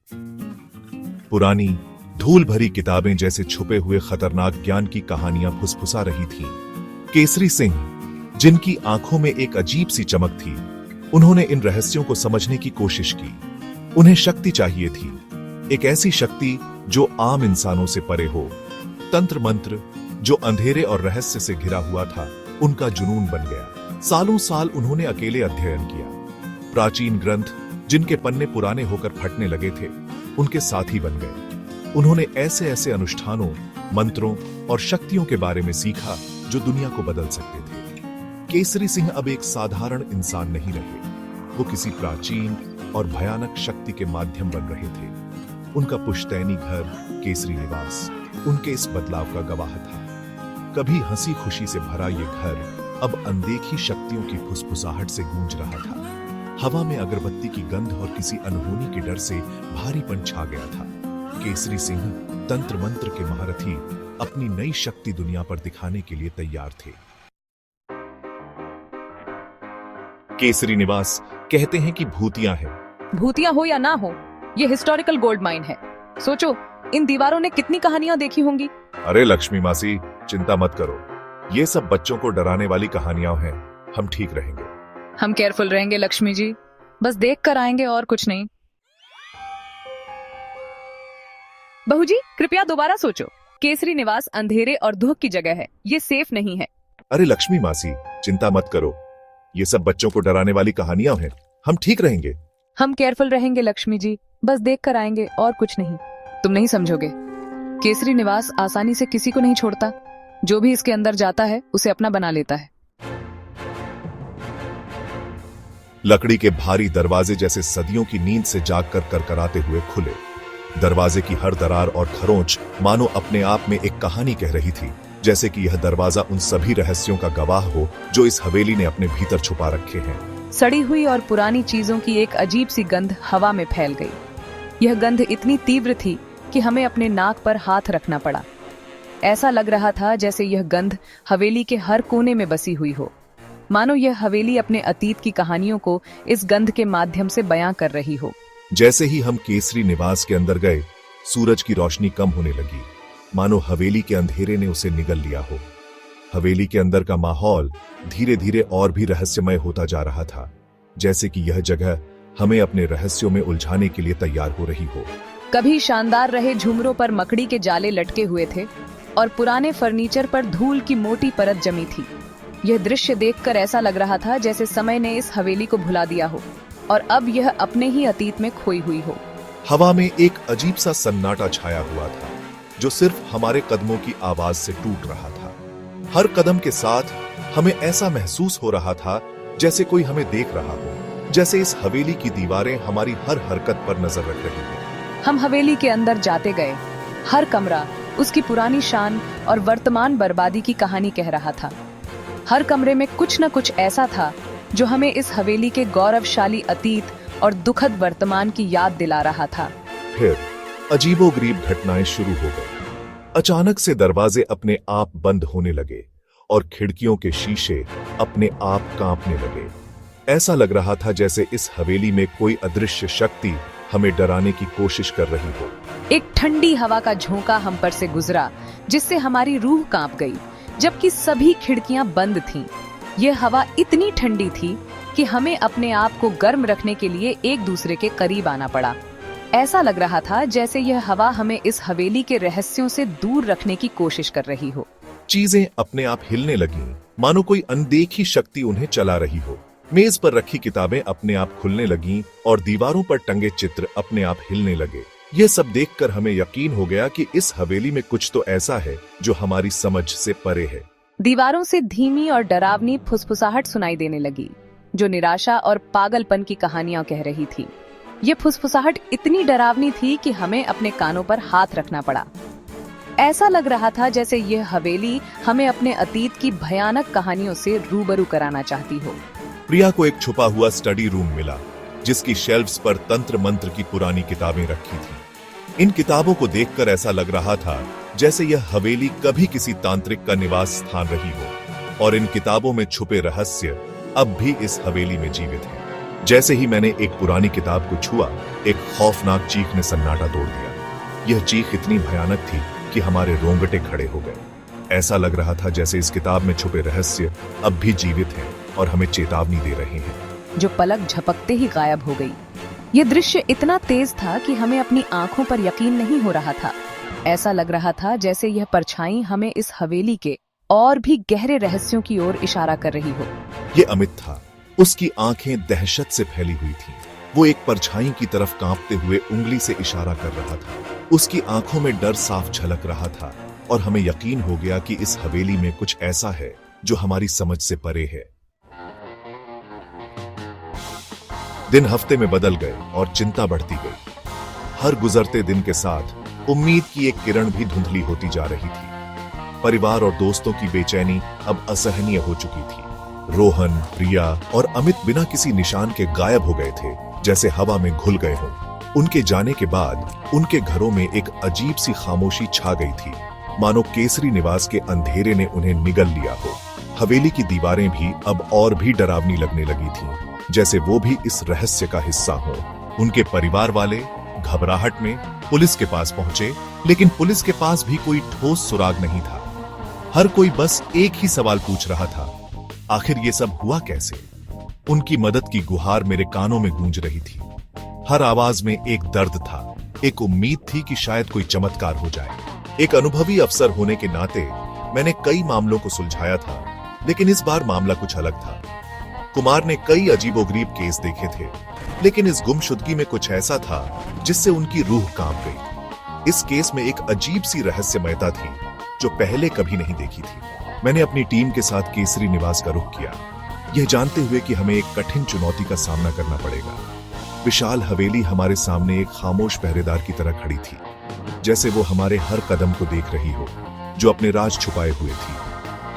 पुरानी धूल भरी किताबें जैसे छुपे हुए खतरनाक ज्ञान की कहानियां फुसफुसा रही थीं। केसरी सिंह, जिनकी आंखों में एक अजीब सी चमक थी, उन्होंने इन रहस्यों को समझने की कोशिश की। उन्हें शक्ति चाहिए थी, एक ऐसी शक्ति जो आम इंसानों से परे हो। तंत्र मंत्र जो अंधेरे और रहस्य से घिरा हुआ था, उनका जुनून बन गया। सालों साल उन्होंने अकेले अध्ययन किया। प्राचीन ग्रंथ जिनके पन्ने पुराने होकर फटने लगे थे, उनके साथी बन गए। उन्होंने ऐसे ऐसे अनुष्ठानों, मंत्रों और शक्तियों के बारे में सीखा जो दुनिया को बदल सकते थे। केसरी सिंह अब एक साधारण इंसान नहीं रहे, वो किसी प्राचीन और भयानक शक्ति के माध्यम बन रहे थे। उनका पुश्तैनी घर केसरी निवास उनके इस बदलाव का गवाह था। कभी हंसी खुशी से भरा ये घर अब अनदेखी शक्तियों की फुसफुसाहट से गूंज रहा था। हवा में अगरबत्ती की गंध और किसी अनहोनी के डर से भारीपन छा गया था। केसरी सिंह, तंत्र मंत्र के महारथी, अपनी नई शक्ति दुनिया पर दिखाने के लिए तैयार थे। केसरी निवास कहते हैं कि भूतिया है। भूतिया हो या ना हो, ये हिस्टोरिकल गोल्ड माइन है। सोचो, इन दीवारों ने कितनी कहानियां देखी होंगी। अरे लक्ष्मी मासी, चिंता मत करो, ये सब बच्चों को डराने वाली कहानियां हैं। हम ठीक रहेंगे। हम केयरफुल रहेंगे लक्ष्मी जी, बस देख कर आएंगे और कुछ नहीं। बहू जी, कृपया दोबारा सोचो। केसरी निवास अंधेरे और धूप की जगह है, ये सेफ नहीं है। अरे लक्ष्मी मासी, चिंता मत करो, ये सब बच्चों को डराने वाली कहानियां हैं। हम ठीक रहेंगे। हम केयरफुल रहेंगे लक्ष्मी जी, बस देख कर आएंगे और कुछ नहीं। तुम नहीं समझोगे, केसरी निवास आसानी से किसी को नहीं छोड़ता। जो भी इसके अंदर जाता है उसे अपना बना लेता है। लकड़ी के भारी दरवाजे जैसे सदियों की नींद से जागकर करकराते हुए खुले। दरवाजे की हर दरार और खरोंच मानो अपने आप में एक कहानी कह रही थी, जैसे कि यह दरवाजा उन सभी रहस्यों का गवाह हो जो इस हवेली ने अपने भीतर छुपा रखे हैं। सड़ी हुई और पुरानी चीजों की एक अजीब सी गंध हवा में फैल गई। यह गंध इतनी तीव्र थी कि हमें अपने नाक पर हाथ रखना पड़ा। ऐसा लग रहा था जैसे यह गंध हवेली के हर कोने में बसी हुई हो, मानो यह हवेली अपने अतीत की कहानियों को इस गंध के माध्यम से बयां कर रही हो। जैसे ही हम केसरी निवास के अंदर गए, सूरज की रोशनी कम होने लगी, मानो हवेली के अंधेरे ने उसे निगल लिया हो। हवेली के अंदर का माहौल धीरे धीरे और भी रहस्यमय होता जा रहा था, जैसे कि यह जगह हमें अपने रहस्यों में उलझाने के लिए तैयार हो रही हो। कभी शानदार रहे झूमरों पर मकड़ी के जाले लटके हुए थे और पुराने फर्नीचर पर धूल की मोटी परत जमी थी। यह दृश्य देखकर ऐसा लग रहा था जैसे समय ने इस हवेली को भुला दिया हो और अब यह अपने ही अतीत में खोई हुई हो। हवा में एक अजीब सा सन्नाटा छाया हुआ था, जो सिर्फ हमारे कदमों की आवाज से टूट रहा था। हर कदम के साथ हमें ऐसा महसूस हो रहा था जैसे कोई हमें देख रहा हो, जैसे इस हवेली की दीवारें हमारी हर हरकत पर नजर रख रही हैं। हम हवेली के अंदर जाते गए। हर कमरा उसकी पुरानी शान और वर्तमान बर्बादी की कहानी कह रहा था। हर कमरे में कुछ न कुछ ऐसा था जो हमें इस हवेली के गौरवशाली अतीत और दुखद वर्तमान की याद दिला रहा था। फिर अजीबोगरीब घटनाएं शुरू हो गई। अचानक से दरवाजे अपने आप बंद होने लगे और खिड़कियों के शीशे अपने आप कांपने लगे। ऐसा लग रहा था जैसे इस हवेली में कोई अदृश्य शक्ति हमें डराने की कोशिश कर रही हो। एक ठंडी हवा का झोंका हम पर से गुजरा, जिससे हमारी रूह कांप गई, जबकि सभी खिड़कियां बंद थीं। यह हवा इतनी ठंडी थी कि हमें अपने आप को गर्म रखने के लिए एक दूसरे के करीब आना पड़ा। ऐसा लग रहा था जैसे यह हवा हमें इस हवेली के रहस्यों से दूर रखने की कोशिश कर रही हो। चीजें अपने आप हिलने लगीं, मानो कोई अनदेखी शक्ति उन्हें चला रही हो। मेज पर रखी किताबें अपने आप खुलने लगीं और दीवारों पर टंगे चित्र अपने आप हिलने लगे। यह सब देखकर हमें यकीन हो गया कि इस हवेली में कुछ तो ऐसा है जो हमारी समझ से परे है। दीवारों से धीमी और डरावनी फुसफुसाहट सुनाई देने लगी, जो निराशा और पागलपन की कहानियां कह रही थी। यह फुसफुसाहट इतनी डरावनी थी कि हमें अपने कानों पर हाथ रखना पड़ा। ऐसा लग रहा था जैसे यह हवेली हमें अपने अतीत की भयानक कहानियों से रूबरू कराना चाहती हो। प्रिया को एक छुपा हुआ स्टडी रूम मिला, जिसकी शेल्फ्स पर तंत्र मंत्र की पुरानी किताबें रखी थीं। इन किताबों को देखकर ऐसा लग रहा था जैसे यह हवेली कभी किसी तांत्रिक का निवास स्थान रही हो, और इन किताबों में छुपे रहस्य अब भी इस हवेली में जीवित हैं। जैसे ही मैंने एक पुरानी किताब को छुआ, एक खौफनाक चीख ने सन्नाटा तोड़ दिया। यह चीख इतनी भयानक थी कि हमारे रोंगटे खड़े हो गए। ऐसा लग रहा था जैसे इस किताब में छुपे रहस्य अब भी जीवित हैं और हमें चेतावनी दे रहे हैं, जो पलक झपकते ही गायब हो गई। यह दृश्य इतना तेज था कि हमें अपनी आंखों पर यकीन नहीं हो रहा था। ऐसा लग रहा था जैसे यह परछाई हमें इस हवेली के और भी गहरे रहस्यों की ओर इशारा कर रही हो। ये अमित था। उसकी आंखें दहशत से फैली हुई थीं। वो एक परछाई की तरफ कांपते हुए उंगली से इशारा कर रहा था। उसकी आंखों में डर साफ झलक रहा था और हमें यकीन हो गया कि इस हवेली में कुछ ऐसा है जो हमारी समझ से परे है। दिन हफ्ते में बदल गए और चिंता बढ़ती गई। हर गुजरते दिन के साथ उम्मीद की एक किरण भी धुंधली होती जा रही थी। परिवार और दोस्तों की बेचैनी अब असहनीय हो चुकी थी। रोहन, प्रिया और अमित बिना किसी निशान के गायब हो गए थे, जैसे हवा में घुल गए हों। उनके जाने के बाद उनके घरों में एक अजीब सी खामोशी छा गई थी, मानो केसरी निवास के अंधेरे ने उन्हें निगल लिया हो। हवेली की दीवारें भी अब और भी डरावनी लगने लगी थीं, जैसे वो भी इस रहस्य का हिस्सा हो। उनके परिवार वाले घबराहट में पुलिस के पास पहुंचे, लेकिन पुलिस के पास भी कोई ठोस सुराग नहीं था। हर कोई बस एक ही सवाल पूछ रहा था, आखिर ये सब हुआ कैसे? उनकी मदद की गुहार मेरे कानों में गूंज रही थी। हर आवाज में एक दर्द था, एक उम्मीद थी कि शायद कोई चमत्कार हो जाए। एक अनुभवी अफसर होने के नाते मैंने कई मामलों को सुलझाया था, लेकिन इस बार मामला कुछ अलग था। कुमार ने कई अजीबोगरीब केस देखे थे, लेकिन इस गुमशुदगी में कुछ ऐसा था जिससे उनकी रूह कांप गई। इस केस में एक अजीब सी रहस्यमयता थी जो पहले कभी नहीं देखी थी। मैंने अपनी टीम के साथ केसरी निवास का रुख किया, यह जानते हुए कि हमें एक कठिन चुनौती का सामना करना पड़ेगा। विशाल हवेली हमारे सामने एक खामोश पहरेदार की तरह खड़ी थी, जैसे वो हमारे हर कदम को देख रही हो, जो अपने राज छुपाए हुए थी।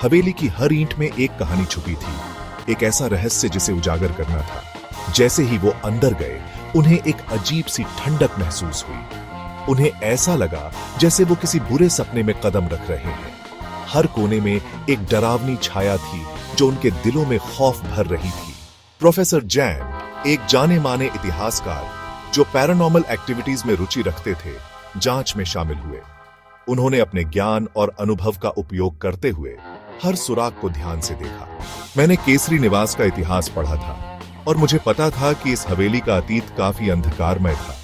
हवेली की हर ईंट में एक कहानी छुपी थी, एक ऐसा रहस्य जिसे उजागर करना था। जैसे ही वो अंदर गए, उन्हें एक अजीब सी ठंडक महसूस हुई। उन्हें ऐसा लगा जैसे वो किसी बुरे सपने में कदम रख रहे हैं। हर कोने में एक डरावनी छाया थी जो उनके दिलों में खौफ भर रही थी। प्रोफेसर जैन, एक जाने माने इतिहासकार जो पैरानॉर्मल एक्टिविटीज में रुचि रखते थे, जांच में शामिल हुए। उन्होंने अपने ज्ञान और अनुभव का उपयोग करते हुए हर सुराग को ध्यान से देखा। मैंने केसरी निवास का इतिहास पढ़ा था और मुझे पता था कि इस हवेली का अतीत काफी अंधकारमय था।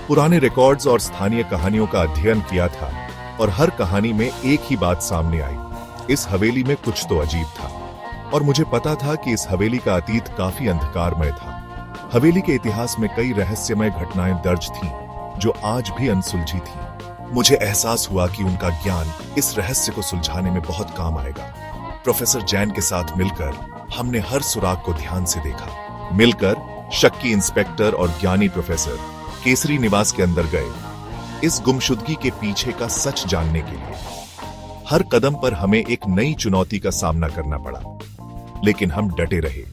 पुराने रिकॉर्ड्स और स्थानीय कहानियों का अध्ययन किया था और हर कहानी में एक ही बात सामने आई, इस हवेली में कुछ तो अजीब था। और मुझे पता था कि इस हवेली का अतीत काफी अंधकारमय था। हवेली के इतिहास में कई रहस्यमय घटनाएं दर्ज थीं जो आज भी अनसुलझी थीं। मुझे एहसास हुआ कि उनका ज्ञान इस रहस्य को सुलझाने में बहुत काम आएगा। प्रोफेसर जैन के साथ मिलकर हमने हर सुराग को ध्यान से देखा। मिलकर शक्की इंस्पेक्टर और ज्ञानी प्रोफेसर केसरी निवास के अंदर गए, इस गुमशुदगी के पीछे का सच जानने के लिए। हर कदम पर हमें एक नई चुनौती का सामना करना पड़ा, लेकिन हम डटे रहे।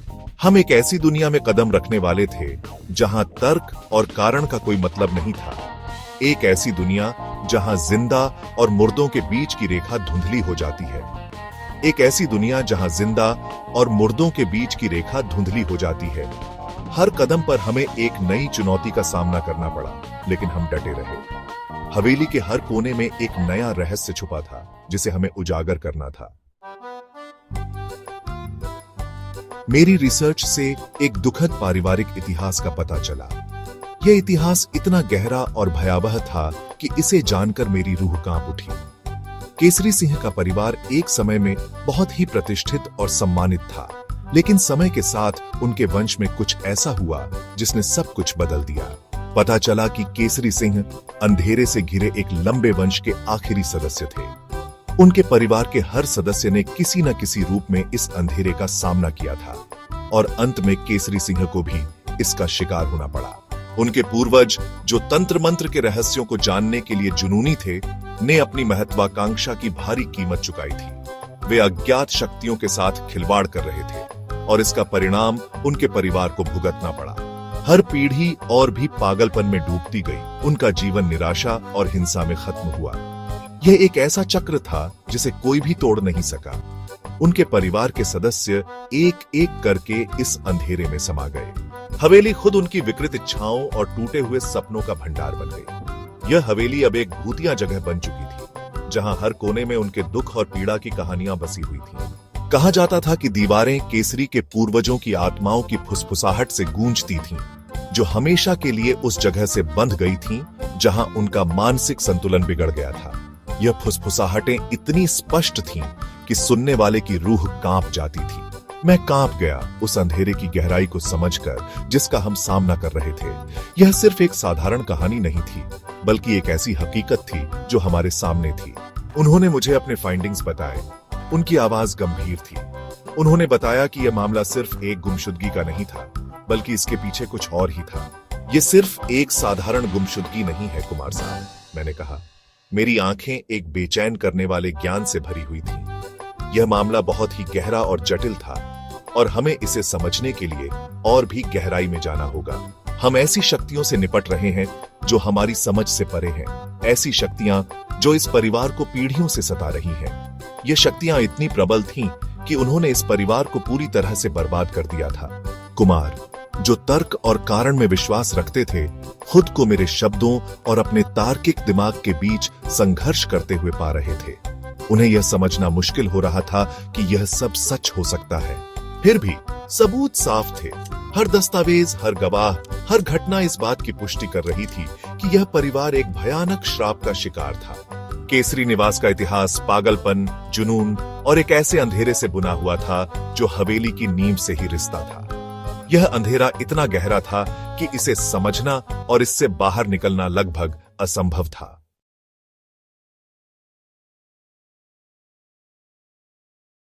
हम एक ऐसी दुनिया में कदम रखने वाले थे जहां तर्क और कारण का कोई मतलब नहीं था। एक ऐसी दुनिया जहां जिंदा और मुर्दों के बीच की रेखा धुंधली हो जाती है। एक ऐसी दुनिया जहां जिंदा और मुर्दों के बीच की रेखा धुंधली हो जाती है। हर कदम पर हमें एक नई चुनौती का सामना करना पड़ा, लेकिन हम डटे रहे। हवेली के हर कोने में एक नया रहस्य छुपा था जिसे हमें उजागर करना था। मेरी रिसर्च से एक दुखद पारिवारिक इतिहास का पता चला। यह इतिहास इतना गहरा और भयावह था कि इसे जानकर मेरी रूह कांप उठी। केसरी सिंह का परिवार एक समय में बहुत ही प्रतिष्ठित और सम्मानित था, लेकिन समय के साथ उनके वंश में कुछ ऐसा हुआ जिसने सब कुछ बदल दिया। पता चला कि केसरी सिंह अंधेरे से घिरे एक लंबे वंश के आखिरी सदस्य थे। उनके परिवार के हर सदस्य ने किसी न किसी रूप में इस अंधेरे का सामना किया था और अंत में केसरी सिंह को भी इसका शिकार होना पड़ा। उनके पूर्वज, जो तंत्र मंत्र के रहस्यों को जानने के लिए जुनूनी थे, ने अपनी महत्वाकांक्षा की भारी कीमत चुकाई थी। वे अज्ञात शक्तियों के साथ खिलवाड़ कर रहे थे और इसका परिणाम उनके परिवार को भुगतना पड़ा। हर पीढ़ी और भी पागलपन में डूबती गई। उनका जीवन निराशा और हिंसा में खत्म हुआ। यह एक ऐसा चक्र था जिसे कोई भी तोड़ नहीं सका। उनके परिवार के सदस्य एक एक करके इस अंधेरे में समा गए। हवेली खुद उनकी विकृत इच्छाओं और टूटे हुए सपनों का भंडार बन गई। यह हवेली अब एक भूतिया जगह बन चुकी थी, जहां हर कोने में उनके दुख और पीड़ा की कहानियां बसी हुई थीं। कहा जाता था कि दीवारें केसरी के पूर्वजों की आत्माओं की फुसफुसाहट से गूंजती थीं, जो हमेशा के लिए उस जगह से बंध गई थीं, जहां उनका मानसिक संतुलन बिगड़ गया था। यह फुसफुसाहटें इतनी स्पष्ट थीं कि सुनने वाले की रूह कांप जाती थी। मैं कांप गया उस अंधेरे की गहराई को समझकर जिसका हम सामना कर रहे थे। यह सिर्फ एक साधारण कहानी नहीं थी, बल्कि एक ऐसी हकीकत थी जो हमारे सामने थी। उन्होंने मुझे अपने फाइंडिंग्स बताए। उनकी आवाज गंभीर थी। उन्होंने बताया कि यह मामला सिर्फ एक गुमशुदगी का नहीं था, बल्कि इसके पीछे कुछ और ही था। यह सिर्फ एक साधारण गुमशुदगी नहीं है कुमार साहब, मैंने कहा। मेरी आंखें एक बेचैन करने वाले ज्ञान से भरी हुई थी। यह मामला बहुत ही गहरा और जटिल था, और हमें इसे समझने के लिए और भी गहराई में जाना होगा। हम ऐसी शक्तियों से निपट रहे हैं जो हमारी समझ से परे हैं, ऐसी शक्तियां जो इस परिवार को पीढ़ियों से सता रही हैं। ये शक्तियां इतनी प्रबल थीं कि उन्होंने इस परिवार को पूरी तरह से बर्बाद कर दिया था। कुमार, जो तर्क और कारण में विश्वास रखते थे, खुद को मेरे शब्दों और अपने तार्किक दिमाग के बीच संघर्ष करते हुए पा रहे थे। उन्हें यह समझना मुश्किल हो रहा था कि यह सब सच हो सकता है। फिर भी सबूत साफ थे। हर दस्तावेज, हर गवाह, हर घटना इस बात की पुष्टि कर रही थी कि यह परिवार एक भयानक श्राप का शिकार था। केसरी निवास का इतिहास पागलपन, जुनून और एक ऐसे अंधेरे से बुना हुआ था जो हवेली की नींव से ही रिश्ता था। यह अंधेरा इतना गहरा था कि इसे समझना और इससे बाहर निकलना लगभग असंभव था।